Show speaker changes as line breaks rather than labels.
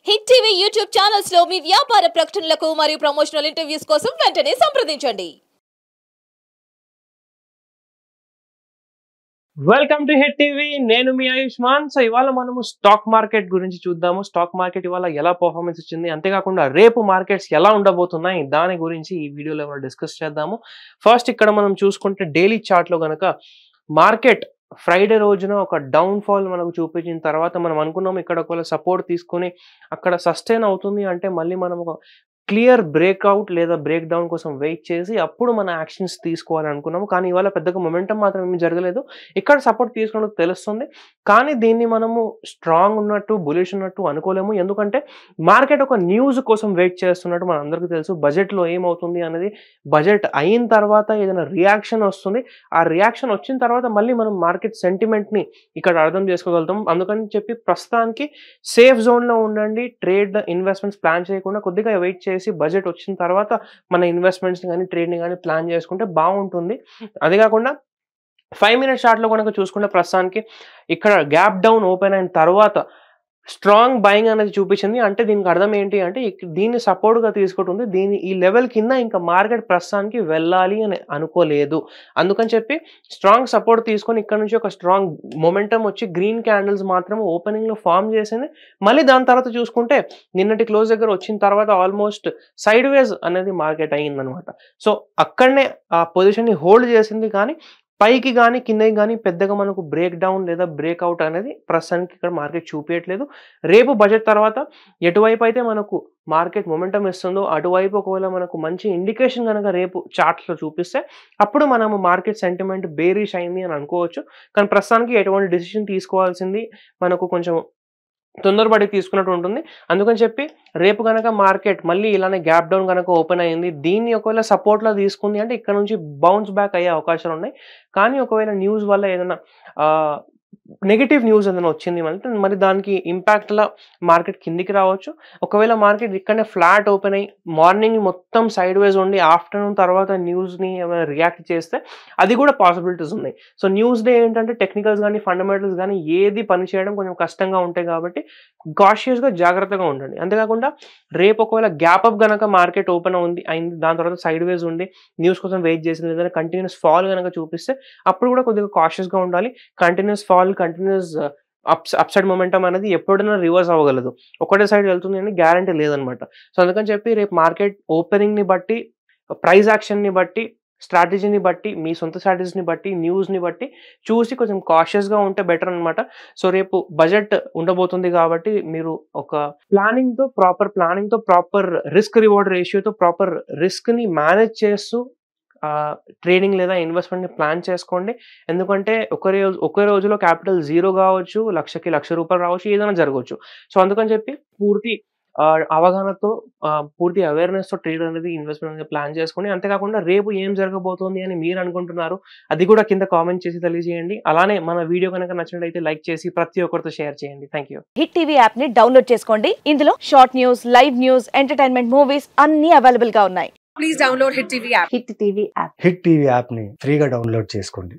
Hit TV YouTube channels లో మీ వ్యాపార ప్రకటనలకు మరియు ప్రమోషనల్ ఇంటర్వ్యూస్ కోసం వెంటనే సంప్రదించండి.
Welcome to hit TV. నేను మీ ఆయుష్మాన్. సో ఇవాళ మనము స్టాక్ మార్కెట్ గురించి చూద్దాము. స్టాక్ మార్కెట్ ఇవాళ ఎలా పర్ఫార్మెన్స్ ఇచ్చింది, అంతేకాకుండా రేపు మార్కెట్స్ ఎలా ఉండబోతున్నాయి దాని గురించి ఈ వీడియోలో డిస్కస్ చేద్దాము. ఫస్ట్ ఇక్కడ మనం చూసుకుంటే డైలీ చార్ట్ లో గనక మార్కెట్ ఫ్రైడే రోజున ఒక డౌన్ ఫాల్ మనకు చూపించిన తర్వాత మనం అనుకున్నాం ఇక్కడ ఒకవేళ సపోర్ట్ తీసుకుని అక్కడ సస్టైన్ అవుతుంది అంటే మళ్ళీ మనం ఒక క్లియర్ బ్రేక్అవుట్ లేదా బ్రేక్ డౌన్ కోసం వెయిట్ చేసి అప్పుడు మన యాక్షన్స్ తీసుకోవాలని అనుకున్నాము. కానీ ఇవాళ పెద్దగా మొమెంటం మాత్రం ఏమీ జరగలేదు. ఇక్కడ సపోర్ట్ తీసుకున్నట్టు తెలుస్తుంది, కానీ దీన్ని మనము స్ట్రాంగ్ ఉన్నట్టు బులిష్ ఉన్నట్టు అనుకోలేము. ఎందుకంటే మార్కెట్ ఒక న్యూస్ కోసం వెయిట్ చేస్తున్నట్టు మన అందరికీ తెలుసు. బడ్జెట్లో ఏమవుతుంది అనేది బడ్జెట్ అయిన తర్వాత ఏదైనా రియాక్షన్ వస్తుంది. ఆ రియాక్షన్ వచ్చిన తర్వాత మళ్ళీ మనం మార్కెట్ సెంటిమెంట్ని ఇక్కడ అర్థం చేసుకోగలుగుతాం. అందుకని చెప్పి ప్రస్తుతానికి సేఫ్ జోన్లో ఉండండి. ట్రేడ్ ఇన్వెస్ట్మెంట్స్ ప్లాన్ చేయకుండా కొద్దిగా వెయిట్ చేసి బడ్జెట్ వచ్చిన తర్వాత మన ఇన్వెస్ట్మెంట్స్ కానీ ట్రేడ్ని కానీ ప్లాన్ చేసుకుంటే బాగుంటుంది. అదే కాకుండా 5 మినిట్స్ చార్ట్లో కనుక చూసుకుంటే ప్రస్తుతానికి ఇక్కడ గ్యాప్ డౌన్ ఓపెన్ అయిన తర్వాత స్ట్రాంగ్ బయింగ్ అనేది చూపించింది. అంటే దీనికి అర్థం ఏంటి అంటే దీన్ని సపోర్ట్గా తీసుకుంటుంది. దీని ఈ లెవెల్ కింద ఇంకా మార్కెట్ ప్రస్తుతానికి వెళ్ళాలి అని అనుకోలేదు. అందుకని చెప్పి స్ట్రాంగ్ సపోర్ట్ తీసుకొని ఇక్కడ నుంచి ఒక స్ట్రాంగ్ మొమెంటం వచ్చి గ్రీన్ క్యాండిల్స్ మాత్రం ఓపెనింగ్లో ఫామ్ చేసింది. మళ్ళీ దాని తర్వాత చూసుకుంటే నిన్నటి క్లోజ్ దగ్గర వచ్చిన తర్వాత ఆల్మోస్ట్ సైడ్ వేస్ అనేది మార్కెట్ అయ్యిందనమాట. సో అక్కడనే ఆ పొజిషన్ని హోల్డ్ చేసింది, కానీ పైకి కానీ కిందకి కానీ పెద్దగా మనకు బ్రేక్ డౌన్ లేదా బ్రేక్అవుట్ అనేది ప్రస్తుతానికి ఇక్కడ మార్కెట్ చూపించట్లేదు. రేపు బడ్జెట్ తర్వాత ఎటువైపు అయితే మనకు మార్కెట్ మొమెంటం ఇస్తుందో అటువైపు ఒకవేళ మనకు మంచి ఇండికేషన్ కనుక రేపు చార్ట్స్లో చూపిస్తే అప్పుడు మనము మార్కెట్ సెంటిమెంట్ బేరిష్ అయింది అని అనుకోవచ్చు. కానీ ప్రస్తుతానికి ఎటువంటి డిసిషన్ తీసుకోవాల్సింది మనకు కొంచెం తొందరపడి తీసుకున్నట్టు ఉంటుంది. అందుకని చెప్పి రేపు కనుక మార్కెట్ మళ్ళీ ఇలానే గ్యాప్ డౌన్ కనుక ఓపెన్ అయ్యింది, దీన్ని ఒకవేళ సపోర్ట్లో తీసుకుంది అంటే ఇక్కడ నుంచి బౌన్స్ బ్యాక్ అయ్యే అవకాశాలు ఉన్నాయి. కానీ ఒకవేళ న్యూస్ వల్ల ఏదైనా నెగిటివ్ న్యూస్ ఏదైనా వచ్చింది అంటే మరి దానికి ఇంపాక్ట్లా మార్కెట్ కిందికి రావచ్చు. ఒకవేళ మార్కెట్ ఇక్కడనే ఫ్లాట్ ఓపెన్ అయ్యి మార్నింగ్ మొత్తం సైడ్ వేస్ ఉండి ఆఫ్టర్నూన్ తర్వాత న్యూస్ని ఏమైనా రియాక్ట్ చేస్తే అది కూడా పాసిబిలిటీస్ ఉన్నాయి. సో న్యూస్ డే ఏంటంటే టెక్నికల్స్ కానీ ఫండమెంటల్స్ కానీ ఏది పని చేయడం కొంచెం కష్టంగా ఉంటాయి కాబట్టి కాషియస్గా జాగ్రత్తగా ఉండండి. అంతేకాకుండా రేపు ఒకవేళ గ్యాప్ అప్ కనుక మార్కెట్ ఓపెన్ అయింది దాని తర్వాత సైడ్ వేస్ ఉండి న్యూస్ కోసం వెయిట్ చేసింది ఏదైనా కంటిన్యూస్ ఫాల్ కనుక చూపిస్తే అప్పుడు కూడా కొద్దిగా కాషియస్గా ఉండాలి. Continuous fall continuous upside momentum అనేది ఎప్పుడైనా రివర్స్ అవ్వగలదు. ఒకటే సైడ్ వెళ్తుంది అని గ్యారంటీ లేదనమాట. సో అందుకని చెప్పి రేపు మార్కెట్ ఓపెనింగ్ని బట్టి, ప్రైస్ యాక్షన్ని బట్టి, స్ట్రాటజీని బట్టి, మీ సొంత స్ట్రాటజీని బట్టి, న్యూస్ని బట్టి చూసి కొంచెం కాషియస్గా ఉంటే బెటర్ అనమాట. సో రేపు బడ్జెట్ ఉండబోతుంది కాబట్టి మీరు ఒక ప్లానింగ్తో ప్రాపర్ రిస్క్ రివార్డ్ రేషియోతో ప్రాపర్ రిస్క్ని మేనేజ్ చేస్తూ ట్రేడింగ్ లేదా ఇన్వెస్ట్మెంట్ని ప్లాన్ చేసుకోండి. ఎందుకంటే ఒకే రోజులో క్యాపిటల్ జీరో కావచ్చు, లక్షకి ₹1,00,000 రావచ్చు, ఏదైనా జరగవచ్చు. సో అందుకని చెప్పి పూర్తి అవగాహనతో పూర్తి అవేర్నెస్తో ట్రేడ్ అనేది ఇన్వెస్ట్మెంట్ అనేది ప్లాన్ చేసుకోండి. అంతేకాకుండా రేపు ఏం జరగబోతోంది అని మీరు అనుకుంటున్నారు అది కూడా కింద కామెంట్ చేసి తెలియజేయండి. అలానే మన వీడియో కనుక నచ్చినట్లయితే లైక్ చేసి ప్రతి ఒక్కరితో షేర్ చేయండి. Thank you.
Hit TV app ని డౌన్లోడ్ చేసుకోండి. ఇందులో short news, live news, entertainment movies అన్ని అవైలబుల్ గా ఉన్నాయి.
Please download Hit TV app.
Hit TV app
hit TV యాప్ని ఫ్రీగా డౌన్లోడ్ చేసుకోండి.